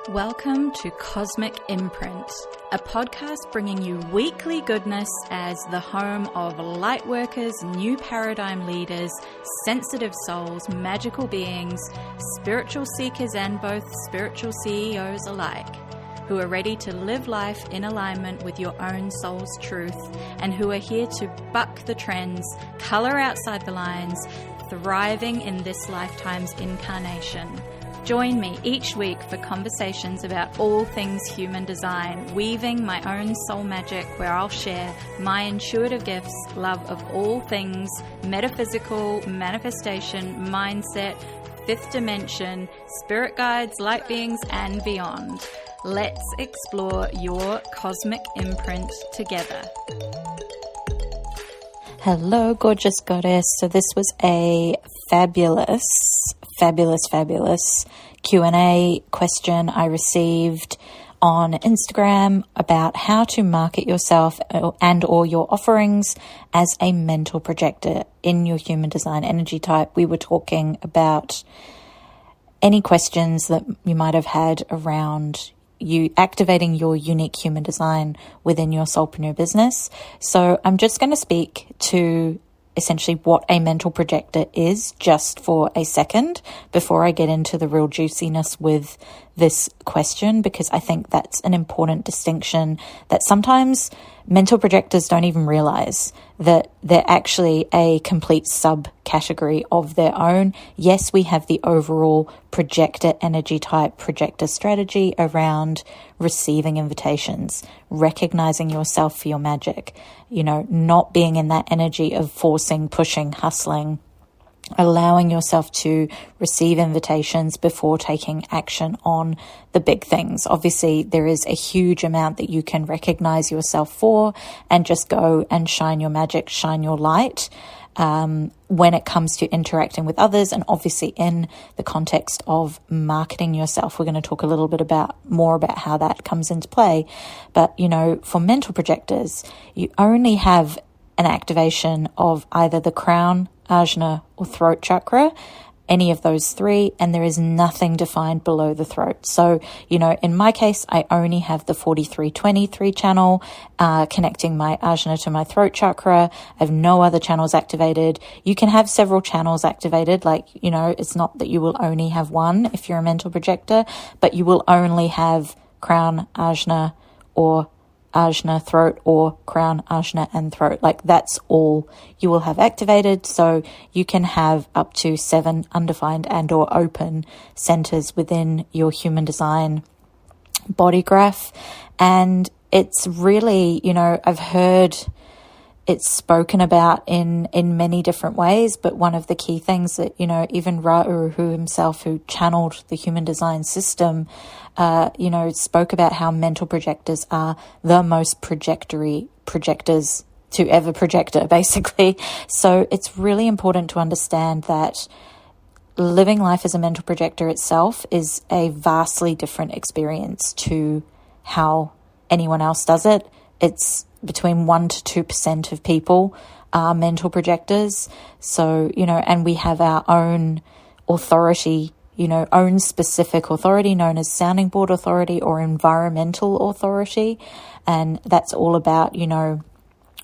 Welcome to Cosmic Imprint, a podcast bringing you weekly goodness as the home of lightworkers, new paradigm leaders, sensitive souls, magical beings, spiritual seekers and both spiritual CEOs alike, who are ready to live life in alignment with your own soul's truth and who are here to buck the trends, color outside the lines, thriving in this lifetime's incarnation. Join me each week for conversations about all things human design, weaving my own soul magic where I'll share my intuitive gifts, love of all things metaphysical, manifestation, mindset, fifth dimension, spirit guides, light beings, and beyond. Let's explore your cosmic imprint together. Hello, gorgeous goddess. So this was a fabulous Q&A question I received on Instagram about how to market yourself and or your offerings as a mental projector in your human design energy type. We were talking about any questions that you might have had around you activating your unique human design within your soulpreneur business. So I'm just going to speak to essentially what a mental projector is just for a second before I get into the real juiciness with this question, because I think that's an important distinction that sometimes mental projectors don't even realize that they're actually a complete subcategory of their own. Yes, we have the overall projector energy type, projector strategy around receiving invitations, recognizing yourself for your magic, not being in that energy of forcing, pushing, hustling, allowing yourself to receive invitations before taking action on the big things. Obviously, there is a huge amount that you can recognize yourself for and just go and shine your magic, shine your light when it comes to interacting with others, and obviously in the context of marketing yourself. We're going to talk a little bit more about how that comes into play. But, for mental projectors, you only have an activation of either the crown, ajna, or throat chakra, any of those three, and there is nothing defined below the throat. So, in my case, I only have the 4323 channel connecting my ajna to my throat chakra. I have no other channels activated. You can have several channels activated, it's not that you will only have one if you're a mental projector, but you will only have crown, ajna, or ajna, throat, or crown, ajna, and throat. That's all you will have activated. So you can have up to 7 undefined and or open centers within your human design body graph. And it's really, I've heard it's spoken about in many different ways, but one of the key things that, even Ra-Uru himself, who channeled the human design system, spoke about how mental projectors are the most projectors to ever projector, basically. So it's really important to understand that living life as a mental projector itself is a vastly different experience to how anyone else does it. It's between 1% to 2% of people are mental projectors. So, and we have our own authority, own specific authority known as sounding board authority or environmental authority. And that's all about,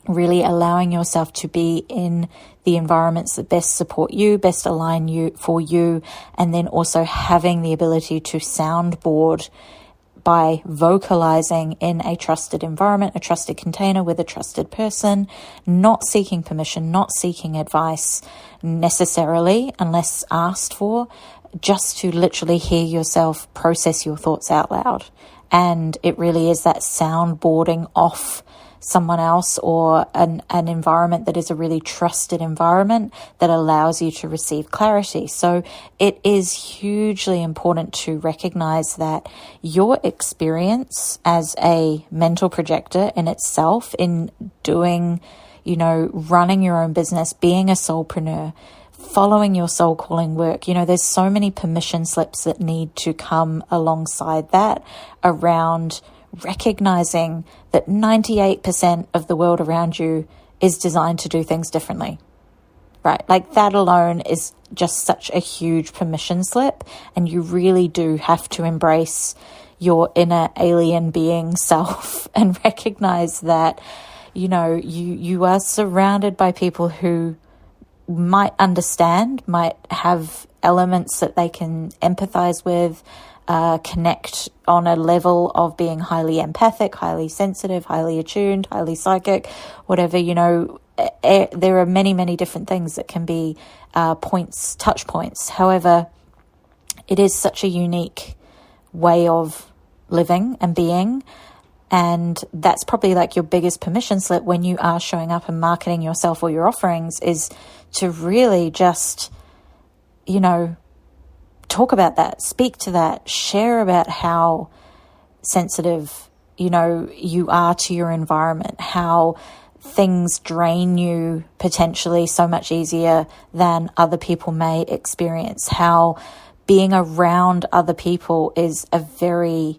really allowing yourself to be in the environments that best support you, best align you for you, and then also having the ability to soundboard by vocalizing in a trusted environment, a trusted container with a trusted person, not seeking permission, not seeking advice necessarily unless asked for, just to literally hear yourself process your thoughts out loud. And it really is that soundboarding off someone else or an environment that is a really trusted environment that allows you to receive clarity. So it is hugely important to recognize that your experience as a mental projector in itself, in doing, running your own business, being a soulpreneur, following your soul calling work, there's so many permission slips that need to come alongside that around recognizing that 98% of the world around you is designed to do things differently, right? That alone is just such a huge permission slip, and you really do have to embrace your inner alien being self and recognize that, you are surrounded by people who might understand, might have elements that they can empathize with, connect on a level of being highly empathic, highly sensitive, highly attuned, highly psychic, whatever, there are many, many different things that can be touch points. However, it is such a unique way of living and being. And that's probably like your biggest permission slip when you are showing up and marketing yourself or your offerings, is to really just, talk about that, speak to that, share about how sensitive, you are to your environment, how things drain you potentially so much easier than other people may experience, how being around other people is a very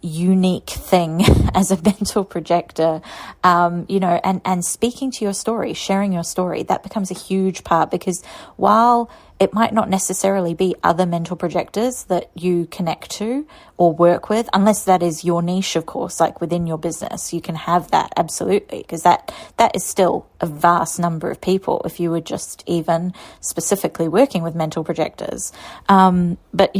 unique thing as a mental projector, and speaking to your story, sharing your story, that becomes a huge part, because while it might not necessarily be other mental projectors that you connect to or work with, unless that is your niche, of course, like within your business, you can have that, absolutely, because that is still a vast number of people if you were just even specifically working with mental projectors. But,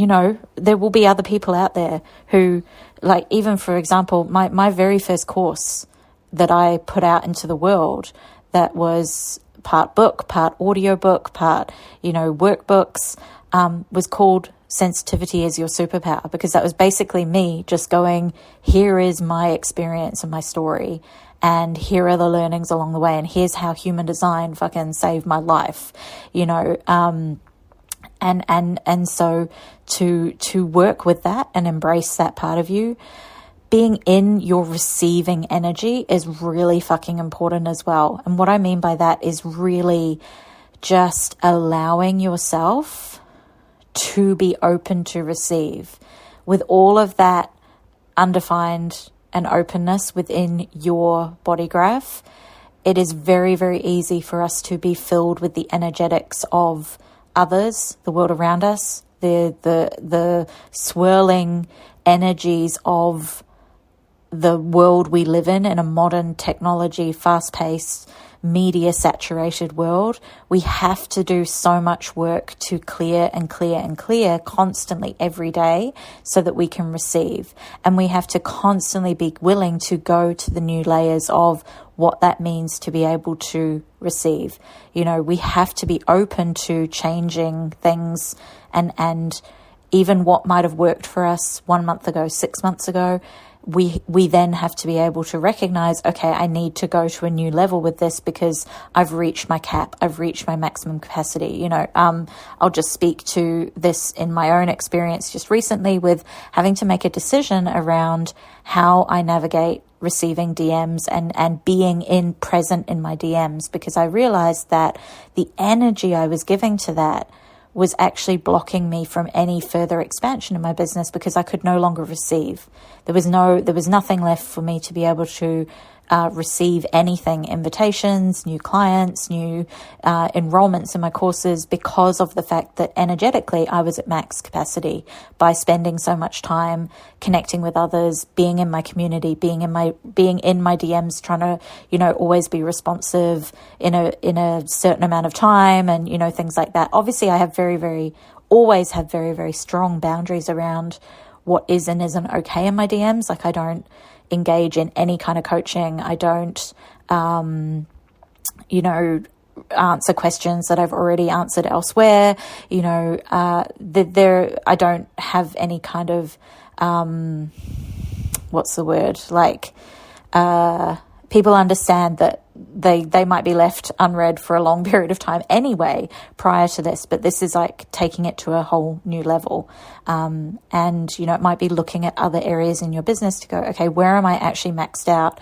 there will be other people out there who, like, even for example, my very first course that I put out into the world, that was part book, part audiobook, part, workbooks, was called Sensitivity is Your Superpower, because that was basically me just going, here is my experience and my story, and here are the learnings along the way, and here's how human design fucking saved my life, and so to work with that and embrace that part of you, being in your receiving energy is really fucking important as well. And what I mean by that is really just allowing yourself to be open to receive, with all of that undefined and openness within your body graph. It is very, very easy for us to be filled with the energetics of others, the world around us, the swirling energies of the world we live in a modern technology, fast-paced, media-saturated world. We have to do so much work to clear and clear and clear constantly every day so that we can receive. And we have to constantly be willing to go to the new layers of what that means to be able to receive. We have to be open to changing things, and even what might have worked for us 1 month ago, 6 months ago, we then have to be able to recognize, okay, I need to go to a new level with this because I've reached my cap, I've reached my maximum capacity. I'll just speak to this in my own experience just recently with having to make a decision around how I navigate receiving DMs and being present in my DMs, because I realized that the energy I was giving to that was actually blocking me from any further expansion in my business, because I could no longer receive. There was nothing left for me to be able to receive anything, invitations, new clients, new enrollments in my courses, because of the fact that energetically I was at max capacity by spending so much time connecting with others, being in my community, being in my DMs, trying to, always be responsive in a certain amount of time, and, things like that. Obviously, I have always have very, very strong boundaries around what is and isn't okay in my DMs. Like, I don't engage in any kind of coaching. I don't, answer questions that I've already answered elsewhere. I don't have any kind of, what's the word? Like, people understand that they might be left unread for a long period of time anyway prior to this, but this is like taking it to a whole new level. And, it might be looking at other areas in your business to go, okay, where am I actually maxed out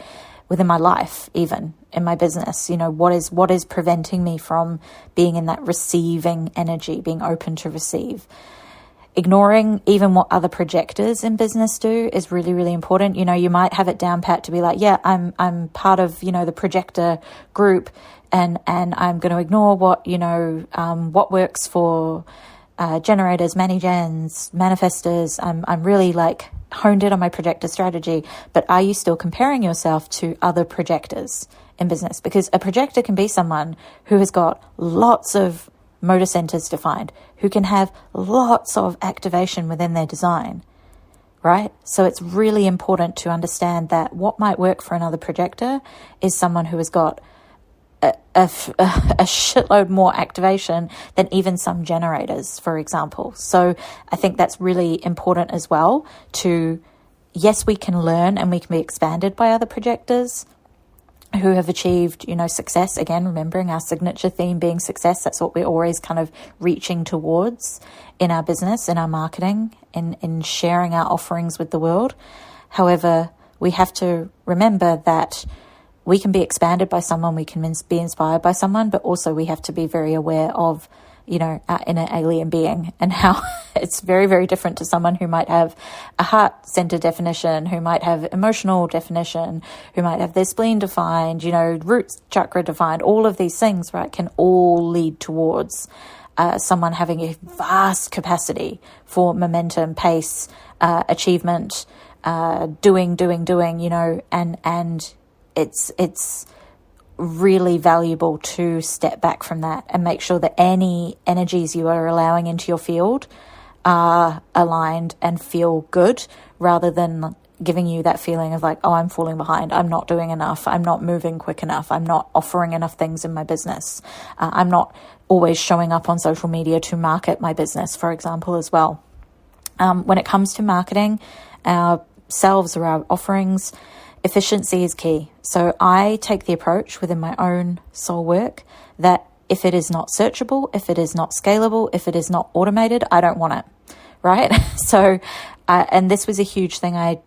within my life, even in my business? What is preventing me from being in that receiving energy, being open to receive? Ignoring even what other projectors in business do is really, really important. You might have it down pat to be like, yeah, I'm part of, the projector group, and I'm going to ignore what, what works for generators, mani-gens, manifestors. I'm really like honed in on my projector strategy, but are you still comparing yourself to other projectors in business? Because a projector can be someone who has got lots of motor centers defined, who can have lots of activation within their design, right? So it's really important to understand that what might work for another projector is someone who has got a shitload more activation than even some generators, for example. So I think that's really important as well to, yes, we can learn and we can be expanded by other projectors who have achieved, success. Again, remembering our signature theme being success. That's what we're always kind of reaching towards in our business, in our marketing, in sharing our offerings with the world. However, we have to remember that we can be expanded by someone, we can be inspired by someone, but also we have to be very aware of, our inner alien being and how it's very, very different to someone who might have a heart center definition, who might have emotional definition, who might have their spleen defined, root chakra defined. All of these things, right, can all lead towards someone having a vast capacity for momentum, pace, achievement, doing, and it's really valuable to step back from that and make sure that any energies you are allowing into your field are aligned and feel good, rather than giving you that feeling of like, oh, I'm falling behind, I'm not doing enough, I'm not moving quick enough, I'm not offering enough things in my business, I'm not always showing up on social media to market my business, for example, as well. When it comes to marketing ourselves or our offerings, efficiency is key. So I take the approach within my own soul work that if it is not searchable, if it is not scalable, if it is not automated, I don't want it, right? So, and this was a huge thing I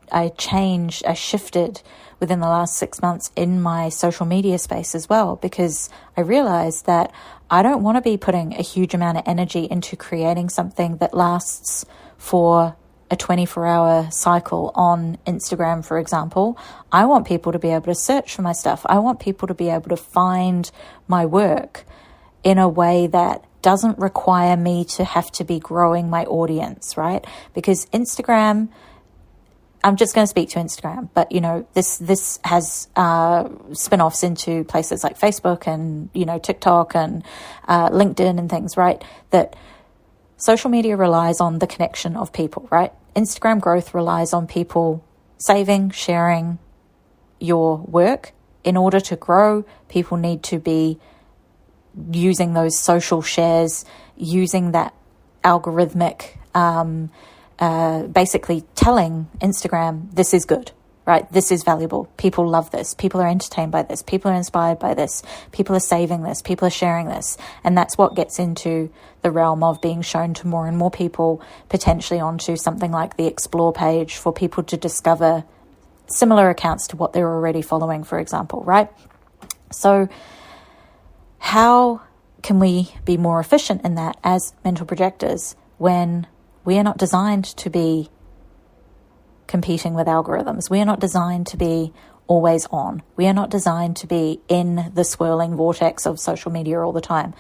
shifted within the last 6 months in my social media space as well, because I realized that I don't want to be putting a huge amount of energy into creating something that lasts for a 24-hour cycle on Instagram, for example. I want people to be able to search for my stuff. I want people to be able to find my work in a way that doesn't require me to have to be growing my audience, right? Because Instagram, I'm just going to speak to Instagram, but this has spin-offs into places like Facebook and TikTok and LinkedIn and things, right? That social media relies on the connection of people, right? Instagram growth relies on people saving, sharing your work. In order to grow, people need to be using those social shares, using that algorithmic, basically telling Instagram, this is good, right? This is valuable. People love this. People are entertained by this. People are inspired by this. People are saving this. People are sharing this. And that's what gets into the realm of being shown to more and more people, potentially onto something like the Explore page for people to discover similar accounts to what they're already following, for example, right? So how can we be more efficient in that as mental projectors when we are not designed to be competing with algorithms? We are not designed to be always on. We are not designed to be in the swirling vortex of social media all the time.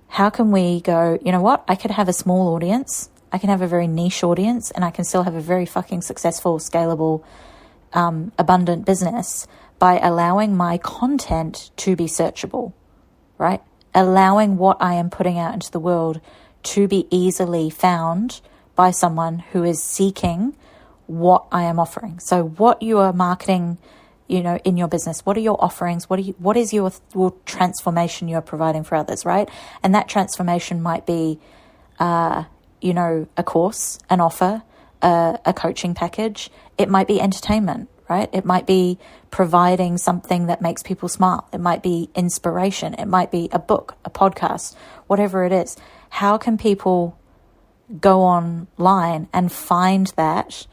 How can we go, you know what? I could have a small audience. I can have a very niche audience, and I can still have a very fucking successful, scalable, abundant business by allowing my content to be searchable, right? Allowing what I am putting out into the world to be easily found by someone who is seeking what I am offering. So what you are marketing, in your business, what are your offerings? What is your transformation you're providing for others, right? And that transformation might be, a course, an offer, a coaching package. It might be entertainment, right? It might be providing something that makes people smile. It might be inspiration. It might be a book, a podcast, whatever it is. How can people go online and find that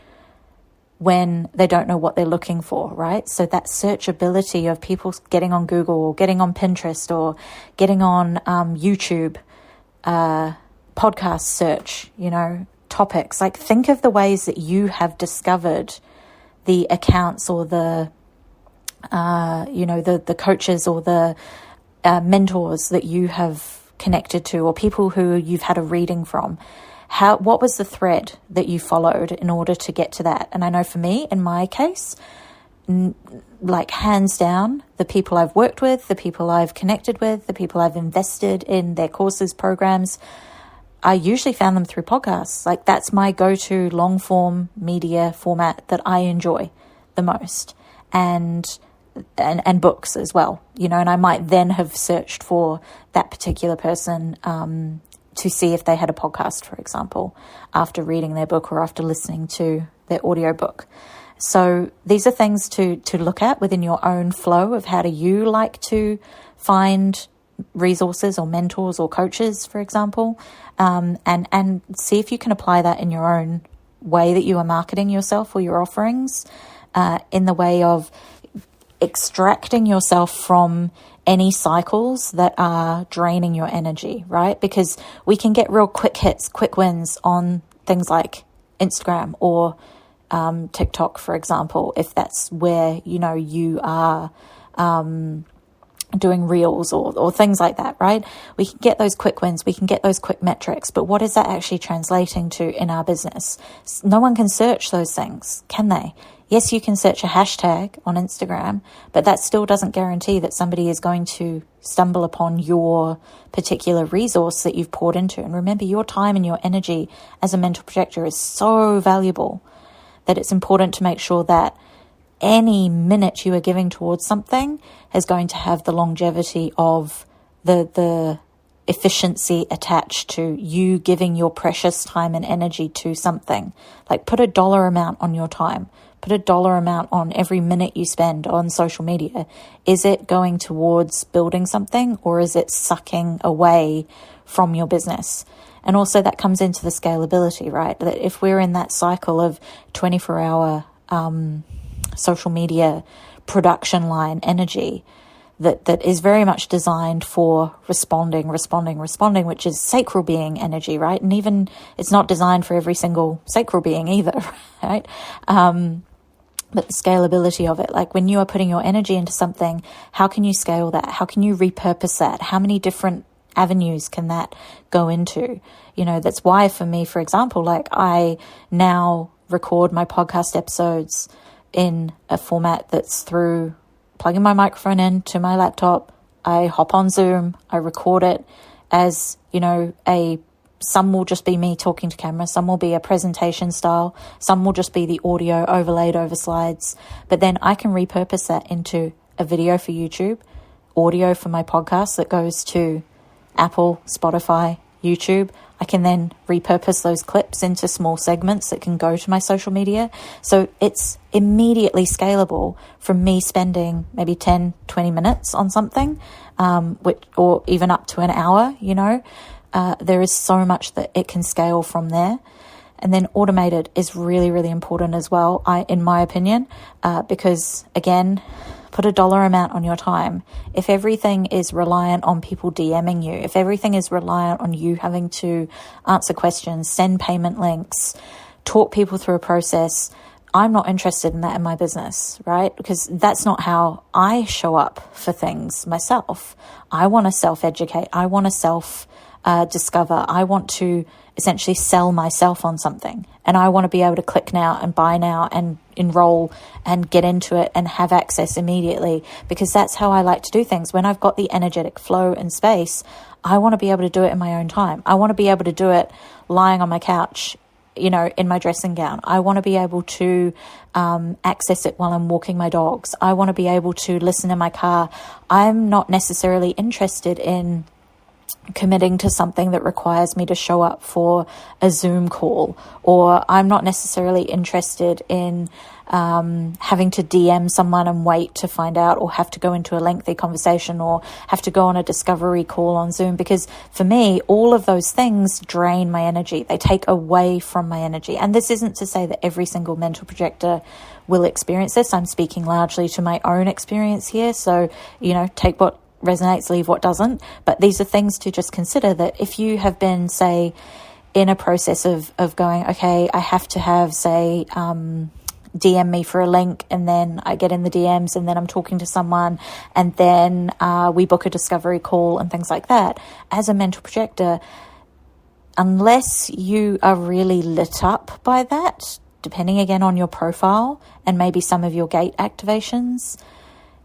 when they don't know what they're looking for, right? So that searchability of people getting on Google or getting on Pinterest or getting on YouTube, podcast search, topics. Like, think of the ways that you have discovered the accounts or the coaches or the mentors that you have connected to, or people who you've had a reading from. What was the thread that you followed in order to get to that? And I know for me, in my case, like hands down, the people I've worked with, the people I've connected with, the people I've invested in their courses, programs, I usually found them through podcasts. Like that's my go-to long form media format that I enjoy the most, and books as well, and I might then have searched for that particular person to see if they had a podcast, for example, after reading their book or after listening to their audiobook. So these are things to look at within your own flow of how do you like to find resources or mentors or coaches, for example, and see if you can apply that in your own way that you are marketing yourself or your offerings, in the way of extracting yourself from any cycles that are draining your energy, right? Because we can get real quick hits, quick wins on things like Instagram or TikTok, for example, if that's where, you are doing reels or things like that, right? We can get those quick wins, we can get those quick metrics, but what is that actually translating to in our business? No one can search those things, can they? Yes, you can search a hashtag on Instagram, but that still doesn't guarantee that somebody is going to stumble upon your particular resource that you've poured into. And remember, your time and your energy as a mental projector is so valuable that it's important to make sure that any minute you are giving towards something is going to have the longevity of the efficiency attached to you giving your precious time and energy to something. Like put a dollar amount on your time. Put a dollar amount on every minute you spend on social media. Is it going towards building something, or is it sucking away from your business? And also that comes into the scalability, right? That if we're in that cycle of 24-hour social media production line energy that is very much designed for responding, which is sacral being energy, right? And even it's not designed for every single sacral being either, right? But the scalability of it, like when you are putting your energy into something, how can you scale that? How can you repurpose that? How many different avenues can that go into? That's why for me, for example, like I now record my podcast episodes in a format that's through plugging my microphone into my laptop. I hop on Zoom, I record it as, some will just be me talking to camera, some will be a presentation style, some will just be the audio overlaid over slides, but then I can repurpose that into a video for YouTube, audio for my podcast that goes to Apple, Spotify, YouTube. I can then repurpose those clips into small segments that can go to my social media. So it's immediately scalable from me spending maybe 10, 20 minutes on something, or even up to an hour, there is so much that it can scale from there. And then automated is really, really important as well, in my opinion, because again, put a dollar amount on your time. If everything is reliant on people DMing you, if everything is reliant on you having to answer questions, send payment links, talk people through a process, I'm not interested in that in my business, right? Because that's not how I show up for things myself. I want to self-educate. I want to self-discover. I want to essentially sell myself on something. And I want to be able to click now and buy now and enroll and get into it and have access immediately, because that's how I like to do things. When I've got the energetic flow and space, I want to be able to do it in my own time. I want to be able to do it lying on my couch, in my dressing gown. I want to be able to access it while I'm walking my dogs. I want to be able to listen in my car. I'm not necessarily interested in committing to something that requires me to show up for a Zoom call, or I'm not necessarily interested in having to DM someone and wait to find out, or have to go into a lengthy conversation, or have to go on a discovery call on Zoom, because for me, all of those things drain my energy. They take away from my energy. And this isn't to say that every single mental projector will experience this. I'm speaking largely to my own experience here. So, take what resonates, leave what doesn't. But these are things to just consider, that if you have been, say, in a process of going, okay, I have to have, say, DM me for a link, and then I get in the DMs, and then I'm talking to someone, and then we book a discovery call and things like that. As a mental projector, unless you are really lit up by that, depending again on your profile and maybe some of your gate activations,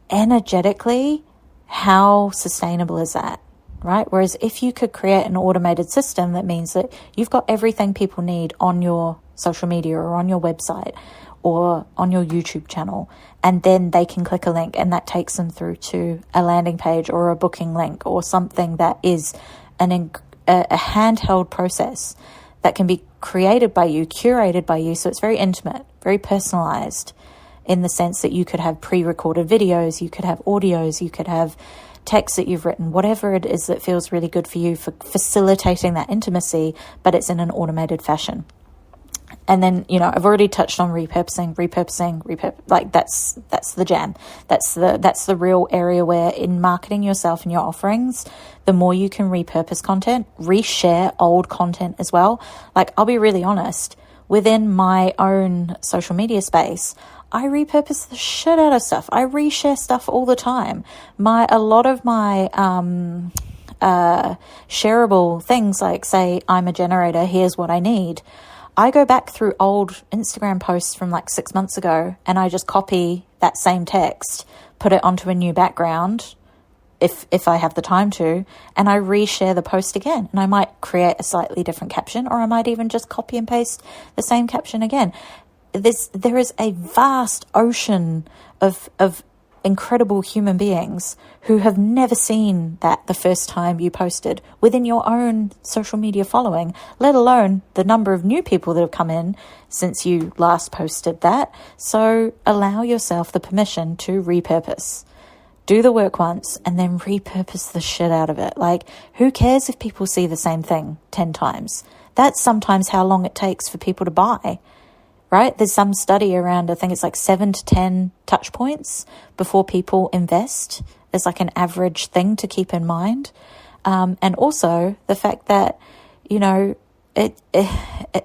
energetically, how sustainable is that, right? Whereas if you could create an automated system, that means that you've got everything people need on your social media or on your website or on your YouTube channel, and then they can click a link and that takes them through to a landing page or a booking link or something that is a handheld process that can be created by you, curated by you. So it's very intimate, very personalized, in the sense that you could have pre-recorded videos, you could have audios, you could have text that you've written, whatever it is that feels really good for you for facilitating that intimacy, but it's in an automated fashion. And then, I've already touched on repurposing, like that's the jam. That's the real area where in marketing yourself and your offerings, the more you can repurpose content, reshare old content as well. Like, I'll be really honest, within my own social media space, I repurpose the shit out of stuff. I reshare stuff all the time. A lot of my shareable things, like say I'm a generator, here's what I need. I go back through old Instagram posts from like 6 months ago and I just copy that same text, put it onto a new background if I have the time to, and I reshare the post again. And I might create a slightly different caption, or I might even just copy and paste the same caption again. There is a vast ocean of incredible human beings who have never seen that the first time you posted within your own social media following, let alone the number of new people that have come in since you last posted that. So allow yourself the permission to repurpose. Do the work once and then repurpose the shit out of it. Like, who cares if people see the same thing 10 times? That's sometimes how long it takes for people to buy. Right? There's some study around, I think it's like 7 to 10 touch points before people invest. There's like an average thing to keep in mind. And also the fact that,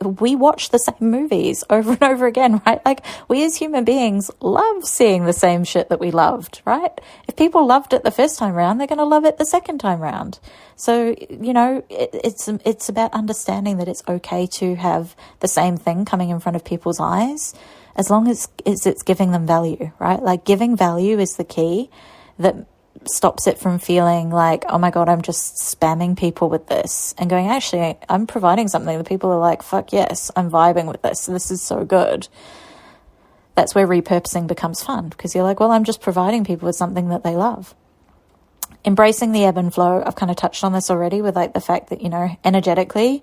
we watch the same movies over and over again, right? Like, we as human beings love seeing the same shit that we loved, right? If people loved it the first time round, they're going to love it the second time round. So, it's about understanding that it's okay to have the same thing coming in front of people's eyes, as long as it's giving them value, right? Like, giving value is the key that stops it from feeling like, oh my God, I'm just spamming people with this, and going, actually, I'm providing something that people are like, fuck yes, I'm vibing with this. This is so good. That's where repurposing becomes fun, because you're like, well, I'm just providing people with something that they love. Embracing the ebb and flow. I've kind of touched on this already with like the fact that, energetically,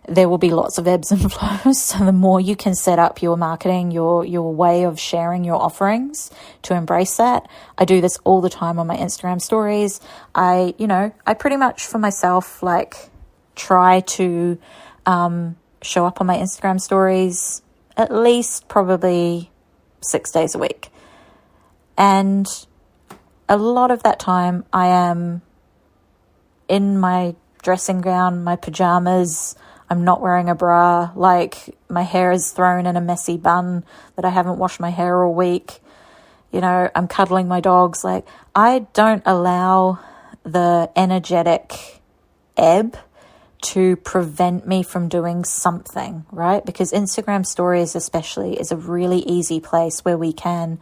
there will be lots of ebbs and flows. So the more you can set up your marketing, your way of sharing your offerings to embrace that. I do this all the time on my Instagram stories. I pretty much for myself, like, try to show up on my Instagram stories at least probably 6 days a week. And a lot of that time I am in my dressing gown, my pajamas. I'm not wearing a bra, like my hair is thrown in a messy bun that I haven't washed my hair all week. I'm cuddling my dogs. Like, I don't allow the energetic ebb to prevent me from doing something, right? Because Instagram stories especially is a really easy place where we can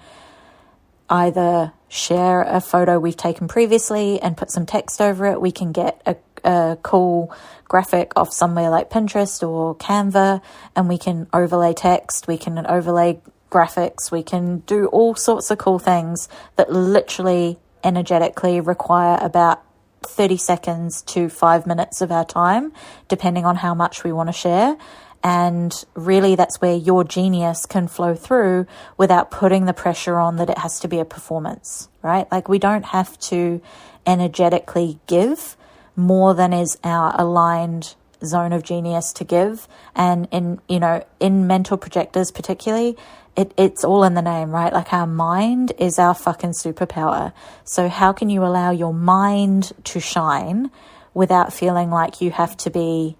either share a photo we've taken previously and put some text over it. We can get a cool graphic off somewhere like Pinterest or Canva, and we can overlay text, we can overlay graphics, we can do all sorts of cool things that literally energetically require about 30 seconds to 5 minutes of our time, depending on how much we want to share. And really, that's where your genius can flow through without putting the pressure on that it has to be a performance, right? Like, we don't have to energetically give more than is our aligned zone of genius to give. And in mental projectors particularly, it's all in the name, right? Like, our mind is our fucking superpower. So how can you allow your mind to shine without feeling like you have to be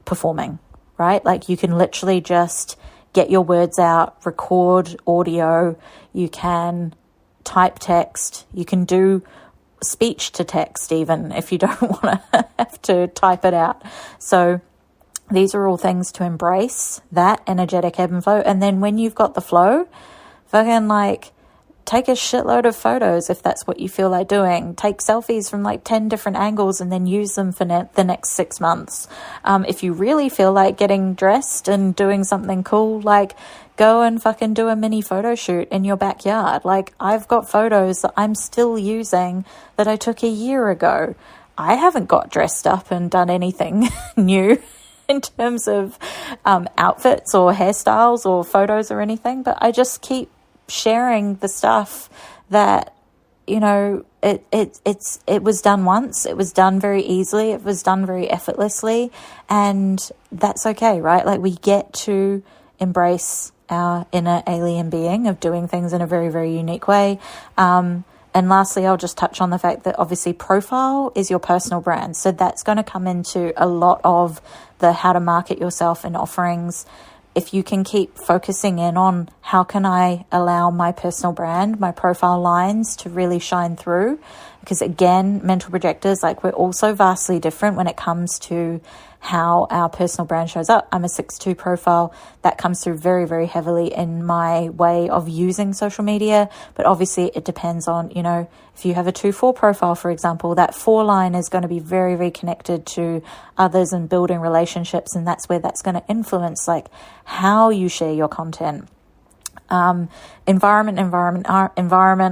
performing? Right? Like, you can literally just get your words out, record audio, you can type text, you can do speech to text even if you don't want to have to type it out. So these are all things to embrace, that energetic ebb and flow. And then when you've got the flow, fucking like take a shitload of photos if that's what you feel like doing. Take selfies from like 10 different angles and then use them for the next 6 months. If you really feel like getting dressed and doing something cool, like go and fucking do a mini photo shoot in your backyard. Like I've got photos that I'm still using that I took a year ago. I haven't got dressed up and done anything new in terms of outfits or hairstyles or photos or anything, but I just keep sharing the stuff that, you know, it was done once, it was done very easily, it was done very effortlessly, and that's okay, right? Like we get to embrace our inner alien being of doing things in a very, very unique way. And lastly, I'll just touch on the fact that obviously profile is your personal brand. So that's going to come into a lot of the how to market yourself and offerings. If you can keep focusing in on how can I allow my personal brand, my profile lines to really shine through, because again, mental projectors, like we're also vastly different when it comes to how our personal brand shows up. I'm a 6'2" profile. That comes through very, very heavily in my way of using social media. But obviously it depends on, you know, if you have a 2'4" profile, for example, that 4 line is going to be very, very connected to others and building relationships. And that's where that's going to influence like how you share your content. Environment.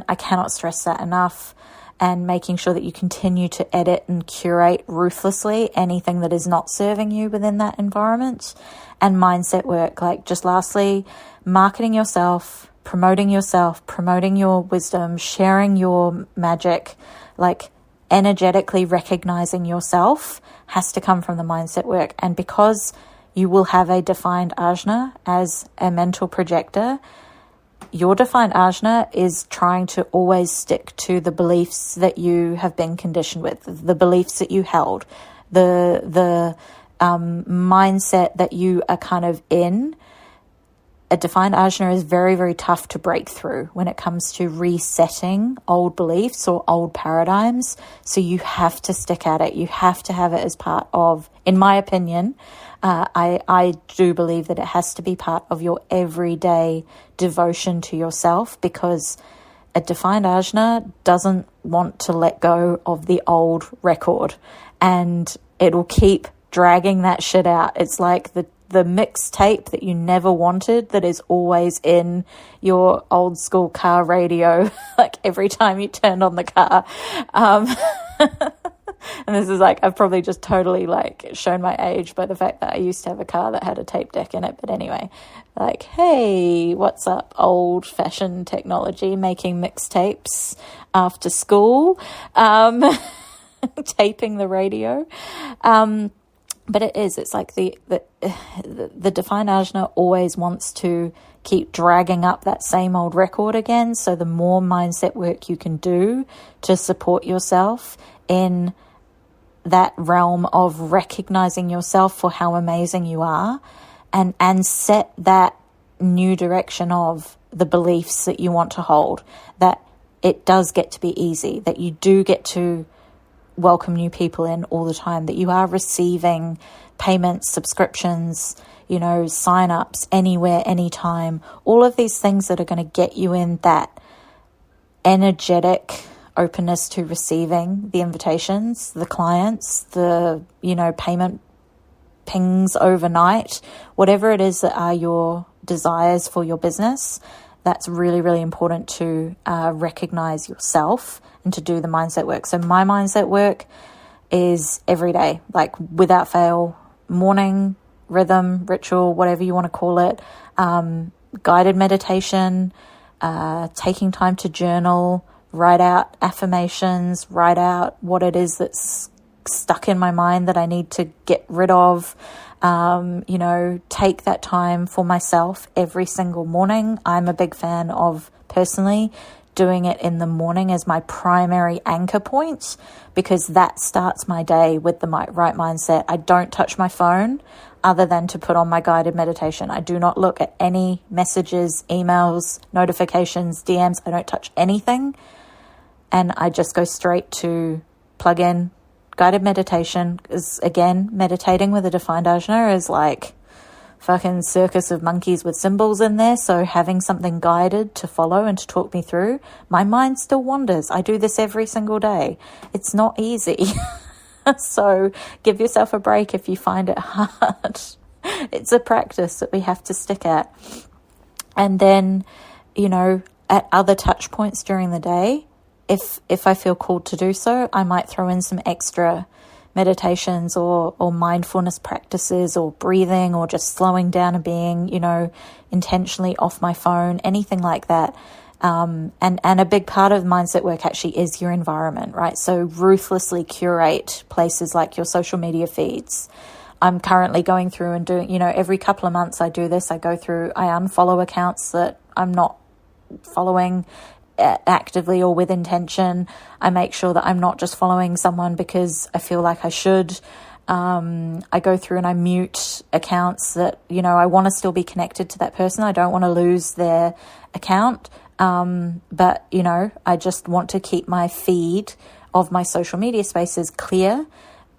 I cannot stress that enough. And making sure that you continue to edit and curate ruthlessly anything that is not serving you within that environment. And mindset work, like just lastly, marketing yourself, promoting your wisdom, sharing your magic, like energetically recognizing yourself has to come from the mindset work. And because you will have a defined ajna as a mental projector, your defined ajna is trying to always stick to the beliefs that you have been conditioned with, the beliefs that you held, the mindset that you are kind of in. A defined ajna is very, very tough to break through when it comes to resetting old beliefs or old paradigms. So you have to stick at it. You have to have it as part of, in my opinion, I do believe that it has to be part of your everyday devotion to yourself, because a defined ajna doesn't want to let go of the old record, and it'll keep dragging that shit out. It's like the mixtape that you never wanted that is always in your old school car radio, like every time you turned on the car. And this is like, I've probably just totally like shown my age by the fact that I used to have a car that had a tape deck in it. But anyway, like, hey, what's up, old fashioned technology, making mixtapes after school, taping the radio. But it's like the defined ajna always wants to keep dragging up that same old record again. So the more mindset work you can do to support yourself in that realm of recognizing yourself for how amazing you are, and set that new direction of the beliefs that you want to hold, that it does get to be easy, that you do get to welcome new people in all the time, that you are receiving payments, subscriptions, you know, sign-ups anywhere, anytime, all of these things that are going to get you in that energetic openness to receiving the invitations, the clients, the, you know, payment pings overnight, whatever it is that are your desires for your business. That's really, really important to recognize yourself and to do the mindset work. So my mindset work is every day, like without fail, morning rhythm, ritual, whatever you want to call it, guided meditation, taking time to journal, write out affirmations, write out what it is that's stuck in my mind that I need to get rid of. You know, take that time for myself every single morning. I'm a big fan of personally doing it in the morning as my primary anchor point, because that starts my day with the right mindset. I don't touch my phone other than to put on my guided meditation. I do not look at any messages, emails, notifications, DMs. I don't touch anything. And I just go straight to plug in guided meditation. Because again, meditating with a defined ajna is like fucking circus of monkeys with symbols in there. So having something guided to follow and to talk me through, my mind still wanders. I do this every single day. It's not easy. So give yourself a break if you find it hard. It's a practice that we have to stick at. And then, at other touch points during the day, if I feel called to do so, I might throw in some extra meditations or mindfulness practices or breathing or just slowing down and being, intentionally off my phone, anything like that. And a big part of mindset work actually is your environment, right? So ruthlessly curate places like your social media feeds. I'm currently going through and doing, every couple of months I do this. I unfollow accounts that I'm not following actively or with intention. I make sure that I'm not just following someone because I feel like I should. I go through and I mute accounts that, I want to still be connected to that person. I don't want to lose their account. But I just want to keep my feed of my social media spaces clear.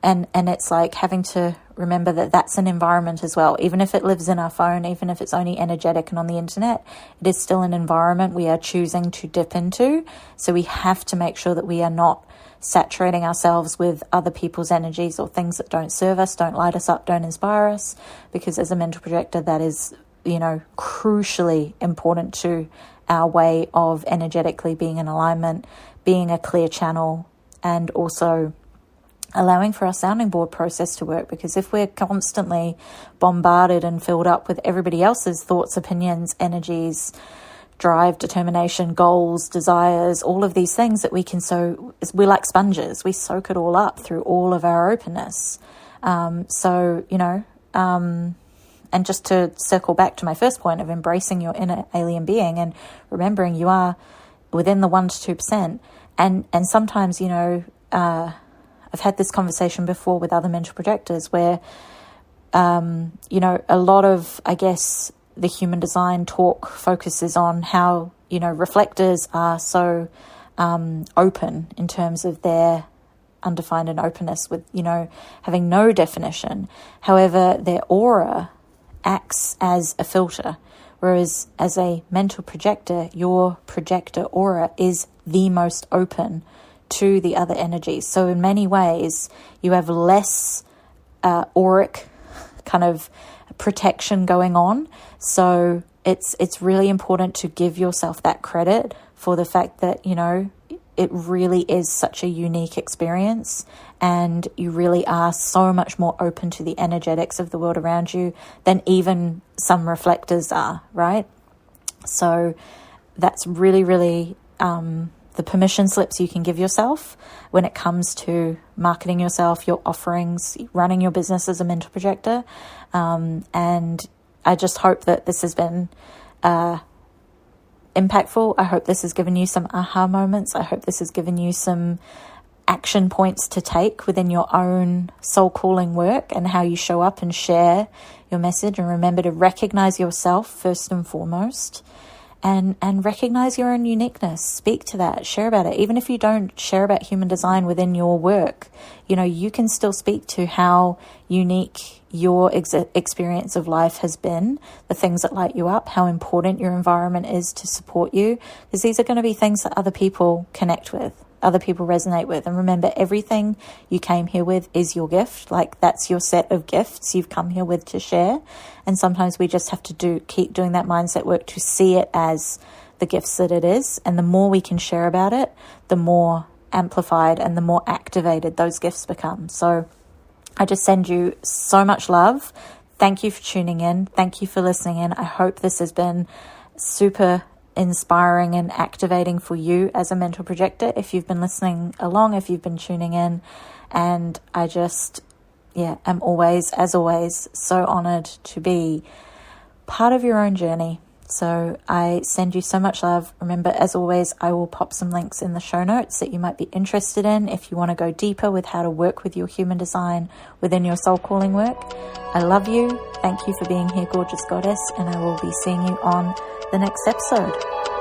And it's like having to remember that that's an environment as well. Even if it lives in our phone, even if it's only energetic and on the internet, it is still an environment we are choosing to dip into. So we have to make sure that we are not saturating ourselves with other people's energies or things that don't serve us, don't light us up, don't inspire us. Because as a mental projector, that is, crucially important to our way of energetically being in alignment, being a clear channel, and also allowing for our sounding board process to work. Because if we're constantly bombarded and filled up with everybody else's thoughts, opinions, energies, drive, determination, goals, desires, all of these things that we're like sponges. We soak it all up through all of our openness. And just to circle back to my first point of embracing your inner alien being and remembering you are within the 1% to 2%. And sometimes, I've had this conversation before with other mental projectors where, a lot of, I guess, the human design talk focuses on how, reflectors are so open in terms of their undefined and openness with, having no definition. However, their aura acts as a filter, whereas as a mental projector, your projector aura is the most open to the other energies. So in many ways, you have less auric kind of protection going on. So it's really important to give yourself that credit for the fact that, it really is such a unique experience, and you really are so much more open to the energetics of the world around you than even some reflectors are, right? So that's really, really the permission slips you can give yourself when it comes to marketing yourself, your offerings, running your business as a mental projector. And I just hope that this has been impactful. I hope this has given you some aha moments. I hope this has given you some action points to take within your own soul calling work and how you show up and share your message. And remember to recognize yourself first and foremost, and recognize your own uniqueness. Speak to that, share about it. Even if you don't share about human design within your work, you can still speak to how unique your experience of life has been, the things that light you up, how important your environment is to support you, because these are going to be things that other people connect with, other people resonate with. And remember, everything you came here with is your gift. Like, that's your set of gifts you've come here with to share. And sometimes we just have to keep doing that mindset work to see it as the gifts that it is. And the more we can share about it, the more amplified and the more activated those gifts become. So I just send you so much love. Thank you for tuning in. Thank you for listening in. I hope this has been super inspiring and activating for you as a mental projector, if you've been listening along, if you've been tuning in. And I just, am always, as always, so honored to be part of your own journey. So I send you so much love. Remember, as always, I will pop some links in the show notes that you might be interested in if you want to go deeper with how to work with your human design within your soul calling work. I love you. Thank you for being here, gorgeous goddess, and I will be seeing you on the next episode.